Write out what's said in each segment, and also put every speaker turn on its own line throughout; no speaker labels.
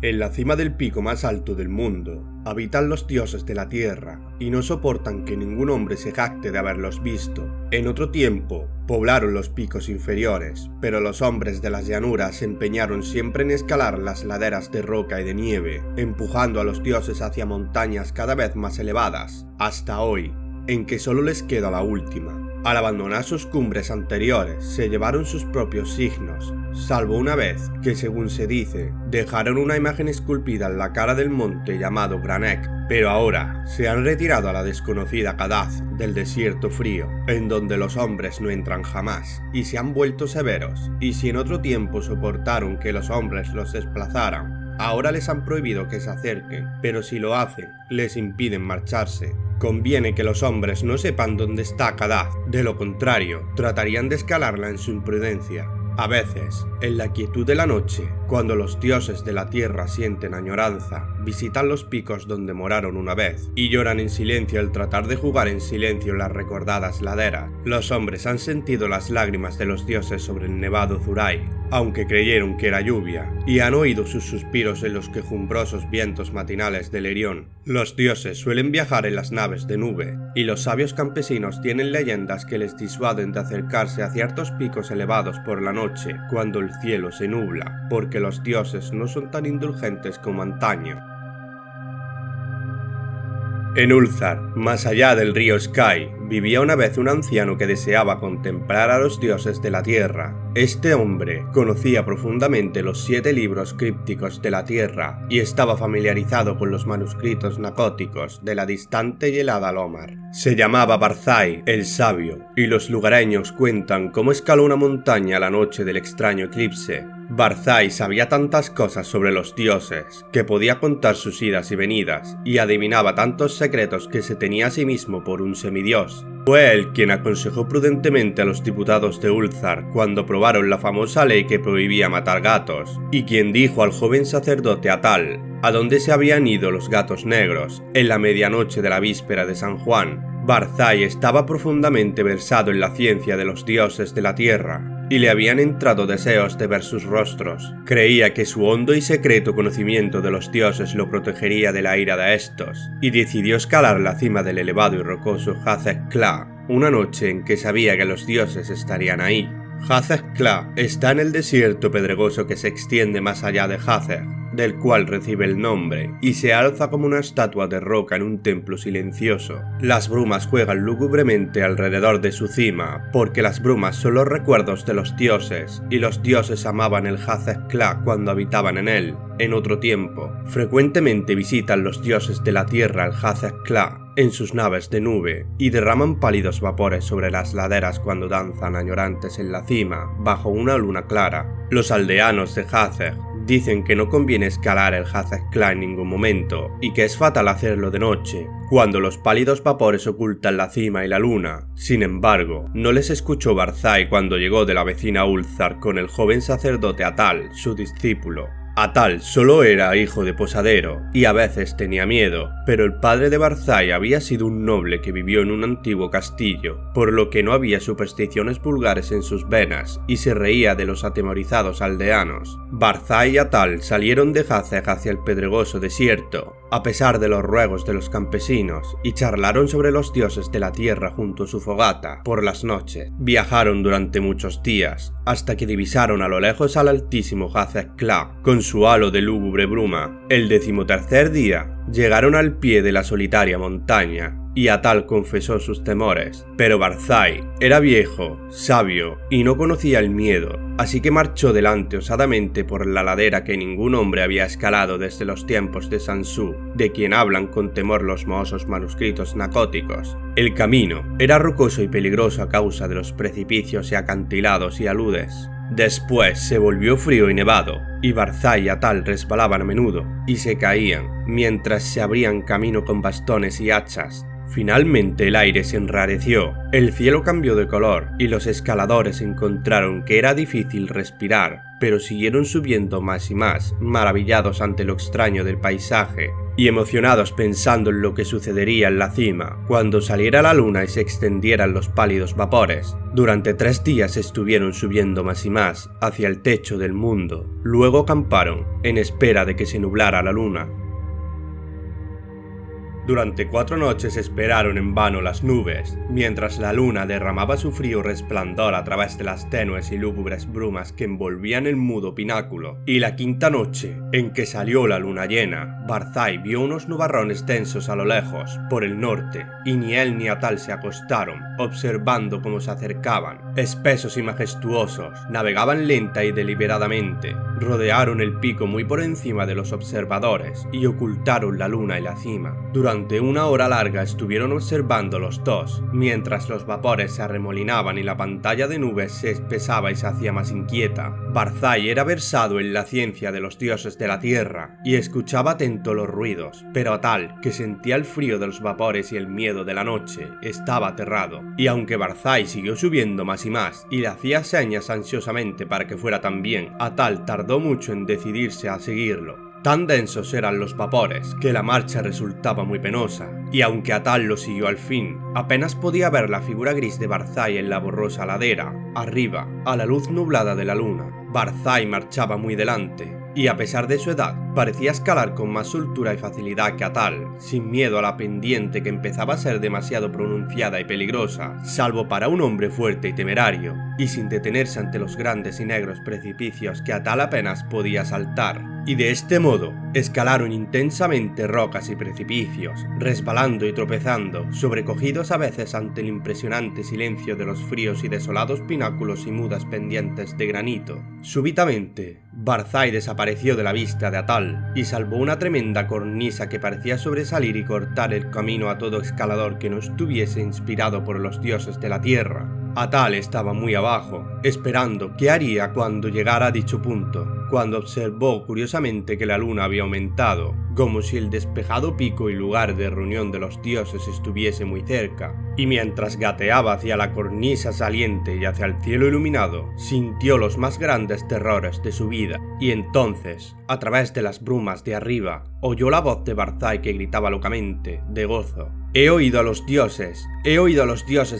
En la cima del pico más alto del mundo, habitan los dioses de la tierra, y no soportan que ningún hombre se jacte de haberlos visto. En otro tiempo, poblaron los picos inferiores, pero los hombres de las llanuras se empeñaron siempre en escalar las laderas de roca y de nieve, empujando a los dioses hacia montañas cada vez más elevadas, hasta hoy, en que solo les queda la última. Al abandonar sus cumbres anteriores, se llevaron sus propios signos, salvo una vez que, según se dice, dejaron una imagen esculpida en la cara del monte llamado Granek, pero ahora se han retirado a la desconocida Kadath del desierto frío, en donde los hombres no entran jamás, y se han vuelto severos, y si en otro tiempo soportaron que los hombres los desplazaran, ahora les han prohibido que se acerquen, pero si lo hacen, les impiden marcharse. Conviene que los hombres no sepan dónde está Kadath, de lo contrario, tratarían de escalarla en su imprudencia. A veces, en la quietud de la noche, cuando los dioses de la tierra sienten añoranza, visitan los picos donde moraron una vez, y lloran en silencio al tratar de jugar en silencio las recordadas laderas. Los hombres han sentido las lágrimas de los dioses sobre el nevado Zurai, aunque creyeron que era lluvia, y han oído sus suspiros en los quejumbrosos vientos matinales del Erión. Los dioses suelen viajar en las naves de nube, y los sabios campesinos tienen leyendas que les disuaden de acercarse a ciertos picos elevados por la noche, cuando el cielo se nubla, porque los dioses no son tan indulgentes como antaño. En Ulthar, más allá del río Sky, vivía una vez un anciano que deseaba contemplar a los dioses de la tierra. Este hombre conocía profundamente los 7 libros crípticos de la tierra y estaba familiarizado con los manuscritos nacóticos de la distante y helada Lomar. Se llamaba Barzai, el sabio, y los lugareños cuentan cómo escaló una montaña la noche del extraño eclipse. Barzai sabía tantas cosas sobre los dioses, que podía contar sus idas y venidas, y adivinaba tantos secretos que se tenía a sí mismo por un semidios. Fue él quien aconsejó prudentemente a los diputados de Ulthar cuando aprobaron la famosa ley que prohibía matar gatos, y quien dijo al joven sacerdote Atal a dónde se habían ido los gatos negros en la medianoche de la víspera de San Juan. Barzai estaba profundamente versado en la ciencia de los dioses de la tierra, y le habían entrado deseos de ver sus rostros. Creía que su hondo y secreto conocimiento de los dioses lo protegería de la ira de estos, y decidió escalar la cima del elevado y rocoso Hazek Kla, una noche en que sabía que los dioses estarían ahí. Hazek Kla está en el desierto pedregoso que se extiende más allá de Hazek, del cual recibe el nombre, y se alza como una estatua de roca en un templo silencioso. Las brumas juegan lúgubremente alrededor de su cima, porque las brumas son los recuerdos de los dioses, y los dioses amaban el Hazek Kla cuando habitaban en él, en otro tiempo. Frecuentemente visitan los dioses de la tierra el Hazek Kla en sus naves de nube, y derraman pálidos vapores sobre las laderas cuando danzan añorantes en la cima, bajo una luna clara. Los aldeanos de Hazek dicen que no conviene escalar el Hazek Kla en ningún momento, y que es fatal hacerlo de noche, cuando los pálidos vapores ocultan la cima y la luna. Sin embargo, no les escuchó Barzai cuando llegó de la vecina Ulthar con el joven sacerdote Atal, su discípulo. Atal solo era hijo de posadero, y a veces tenía miedo, pero el padre de Barzai había sido un noble que vivió en un antiguo castillo, por lo que no había supersticiones vulgares en sus venas, y se reía de los atemorizados aldeanos. Barzai y Atal salieron de Hazek hacia el pedregoso desierto, a pesar de los ruegos de los campesinos, y charlaron sobre los dioses de la tierra junto a su fogata por las noches. Viajaron durante muchos días, hasta que divisaron a lo lejos al altísimo Hazek Kla, con su halo de lúgubre bruma. El 13º día, llegaron al pie de la solitaria montaña, y Atal confesó sus temores, pero Barzai era viejo, sabio, y no conocía el miedo, así que marchó delante osadamente por la ladera que ningún hombre había escalado desde los tiempos de Sansu, de quien hablan con temor los mohosos manuscritos nacóticos. El camino era rocoso y peligroso a causa de los precipicios y acantilados y aludes. Después se volvió frío y nevado, y Barzai y Atal resbalaban a menudo, y se caían, mientras se abrían camino con bastones y hachas. Finalmente el aire se enrareció, el cielo cambió de color, y los escaladores encontraron que era difícil respirar, pero siguieron subiendo más y más, maravillados ante lo extraño del paisaje. y emocionados pensando en lo que sucedería en la cima, cuando saliera la luna y se extendieran los pálidos vapores. Durante 3 días estuvieron subiendo más y más hacia el techo del mundo, luego acamparon, en espera de que se nublara la luna. Durante 4 noches esperaron en vano las nubes, mientras la luna derramaba su frío resplandor a través de las tenues y lúgubres brumas que envolvían el mudo pináculo. Y la 5ª noche, en que salió la luna llena, Barzai vio unos nubarrones densos a lo lejos, por el norte, y ni él ni Atal se acostaron, observando cómo se acercaban. Espesos y majestuosos, navegaban lenta y deliberadamente, rodearon el pico muy por encima de los observadores y ocultaron la luna y la cima. Durante 1 hora larga estuvieron observando los dos, mientras los vapores se arremolinaban y la pantalla de nubes se espesaba y se hacía más inquieta. Barzai era versado en la ciencia de los dioses de la tierra y escuchaba atento los ruidos, pero Atal, que sentía el frío de los vapores y el miedo de la noche, estaba aterrado. Y aunque Barzai siguió subiendo más y más y le hacía señas ansiosamente para que fuera también, Atal tardó mucho en decidirse a seguirlo. Tan densos eran los vapores que la marcha resultaba muy penosa, y aunque Atal lo siguió al fin, apenas podía ver la figura gris de Barzai en la borrosa ladera, arriba, a la luz nublada de la luna. Barzai marchaba muy delante, y a pesar de su edad, parecía escalar con más soltura y facilidad que Atal, sin miedo a la pendiente que empezaba a ser demasiado pronunciada y peligrosa, salvo para un hombre fuerte y temerario, y sin detenerse ante los grandes y negros precipicios que Atal apenas podía saltar. Y de este modo, escalaron intensamente rocas y precipicios, resbalando y tropezando, sobrecogidos a veces ante el impresionante silencio de los fríos y desolados pináculos y mudas pendientes de granito. Súbitamente, Barzai desapareció de la vista de Atal, y salvo una tremenda cornisa que parecía sobresalir y cortar el camino a todo escalador que no estuviese inspirado por los dioses de la tierra, Atal estaba muy abajo, esperando qué haría cuando llegara a dicho punto, cuando observó curiosamente que la luna había aumentado, como si el despejado pico y lugar de reunión de los dioses estuviese muy cerca, y mientras gateaba hacia la cornisa saliente y hacia el cielo iluminado, sintió los más grandes terrores de su vida, y entonces, a través de las brumas de arriba, oyó la voz de Barzai que gritaba locamente, de gozo. He oído a los dioses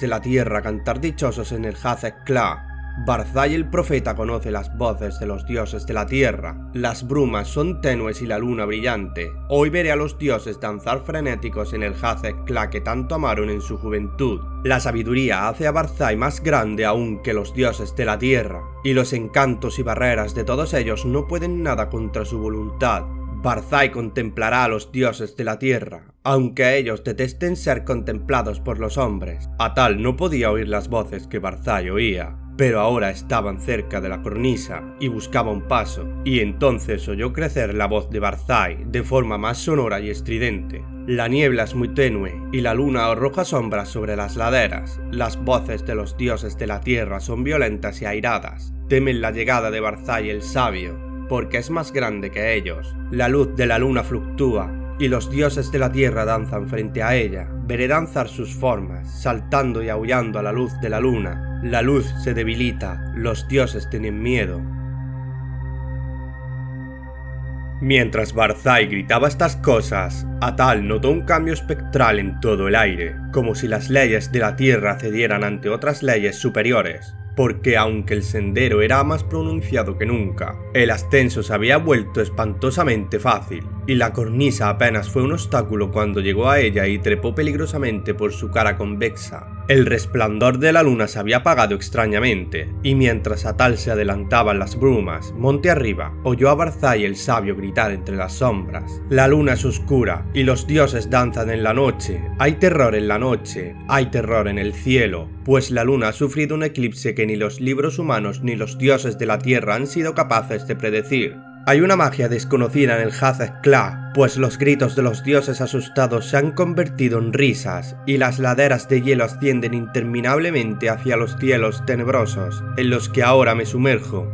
de la tierra cantar dichosos en el Hazek-Kla. Barzai el profeta conoce las voces de los dioses de la tierra. Las brumas son tenues y la luna brillante. Hoy veré a los dioses danzar frenéticos en el Hazek-Kla que tanto amaron en su juventud. La sabiduría hace a Barzai más grande aún que los dioses de la tierra, y los encantos y barreras de todos ellos no pueden nada contra su voluntad. Barzai contemplará a los dioses de la tierra, aunque ellos detesten ser contemplados por los hombres. Atal no podía oír las voces que Barzai oía, pero ahora estaban cerca de la cornisa y buscaba un paso, y entonces oyó crecer la voz de Barzai de forma más sonora y estridente. La niebla es muy tenue y la luna arroja sombras sobre las laderas. Las voces de los dioses de la tierra son violentas y airadas. Temen la llegada de Barzai el sabio, porque es más grande que ellos. La luz de la luna fluctúa, y los dioses de la tierra danzan frente a ella. Veré danzar sus formas, saltando y aullando a la luz de la luna. La luz se debilita, los dioses tienen miedo. Mientras Barzai gritaba estas cosas, Atal notó un cambio espectral en todo el aire, como si las leyes de la tierra cedieran ante otras leyes superiores. Porque aunque el sendero era más pronunciado que nunca, el ascenso se había vuelto espantosamente fácil, y la cornisa apenas fue un obstáculo cuando llegó a ella y trepó peligrosamente por su cara convexa. El resplandor de la luna se había apagado extrañamente, y mientras Atal se adelantaba en las brumas, monte arriba, oyó a Barzai el sabio gritar entre las sombras. La luna es oscura, y los dioses danzan en la noche. Hay terror en la noche, hay terror en el cielo, pues la luna ha sufrido un eclipse que ni los libros humanos ni los dioses de la tierra han sido capaces de predecir. Hay una magia desconocida en el Hazek-Kla, pues los gritos de los dioses asustados se han convertido en risas, y las laderas de hielo ascienden interminablemente hacia los cielos tenebrosos, en los que ahora me sumerjo.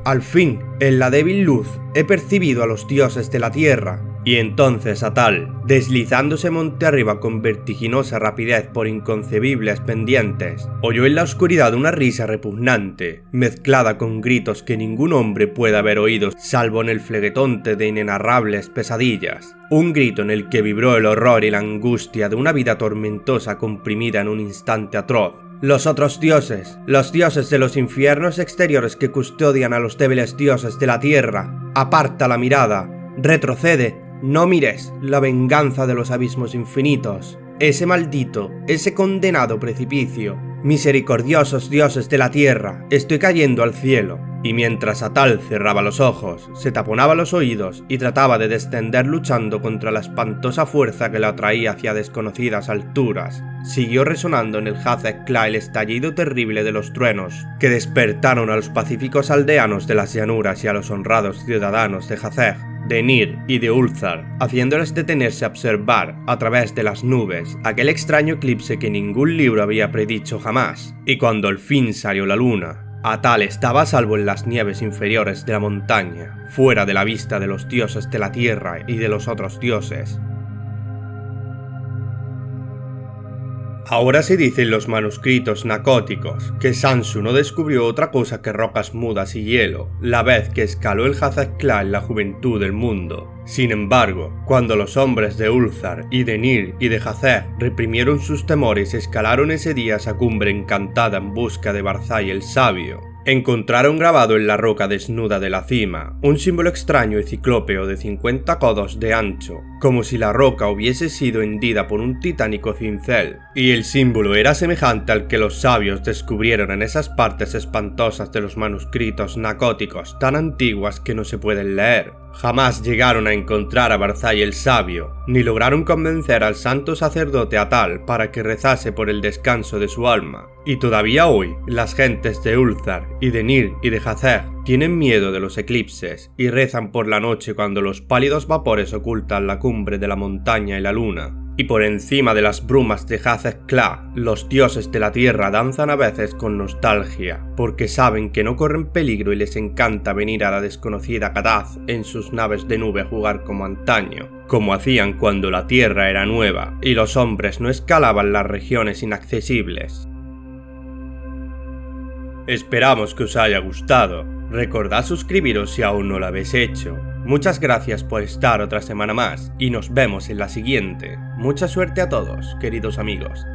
Al fin, en la débil luz, he percibido a los dioses de la tierra. Y entonces Atal, deslizándose monte arriba con vertiginosa rapidez por inconcebibles pendientes, oyó en la oscuridad una risa repugnante, mezclada con gritos que ningún hombre puede haber oído salvo en el fleguetonte de inenarrables pesadillas. Un grito en el que vibró el horror y la angustia de una vida tormentosa comprimida en un instante atroz. Los otros dioses, los dioses de los infiernos exteriores que custodian a los débiles dioses de la tierra. Aparta la mirada, retrocede. No mires la venganza de los abismos infinitos, ese maldito, ese condenado precipicio. Misericordiosos dioses de la tierra, estoy cayendo al cielo. Y mientras Atal cerraba los ojos, se taponaba los oídos y trataba de descender luchando contra la espantosa fuerza que lo atraía hacia desconocidas alturas, siguió resonando en el Hazek-Kla el estallido terrible de los truenos, que despertaron a los pacíficos aldeanos de las llanuras y a los honrados ciudadanos de Hazeg, de Nir y de Ulthar, haciéndoles detenerse a observar, a través de las nubes, aquel extraño eclipse que ningún libro había predicho jamás. Y cuando al fin salió la luna, Atal estaba a salvo en las nieves inferiores de la montaña, fuera de la vista de los dioses de la tierra y de los otros dioses. Ahora se dice en los manuscritos nacóticos que Sansu no descubrió otra cosa que rocas mudas y hielo, la vez que escaló el Hazek-Kla en la juventud del mundo. Sin embargo, cuando los hombres de Ulthar y de Nir y de Hazeg reprimieron sus temores y escalaron ese día esa cumbre encantada en busca de Barzai el Sabio, encontraron grabado en la roca desnuda de la cima un símbolo extraño y ciclópeo de 50 codos de ancho, como si la roca hubiese sido hendida por un titánico cincel, y el símbolo era semejante al que los sabios descubrieron en esas partes espantosas de los manuscritos nacóticos tan antiguas que no se pueden leer. Jamás llegaron a encontrar a Barzai el Sabio, ni lograron convencer al santo sacerdote Atal para que rezase por el descanso de su alma. Y todavía hoy, las gentes de Ulthar y de Nir y de Hazeg tienen miedo de los eclipses y rezan por la noche cuando los pálidos vapores ocultan la cumbre de la montaña y la luna. Y por encima de las brumas de Hazek-Kla, los dioses de la tierra danzan a veces con nostalgia, porque saben que no corren peligro y les encanta venir a la desconocida Kadath en sus naves de nube a jugar como antaño, como hacían cuando la tierra era nueva y los hombres no escalaban las regiones inaccesibles. Esperamos que os haya gustado. Recordad suscribiros si aún no lo habéis hecho. Muchas gracias por estar otra semana más y nos vemos en la siguiente. Mucha suerte a todos, queridos amigos.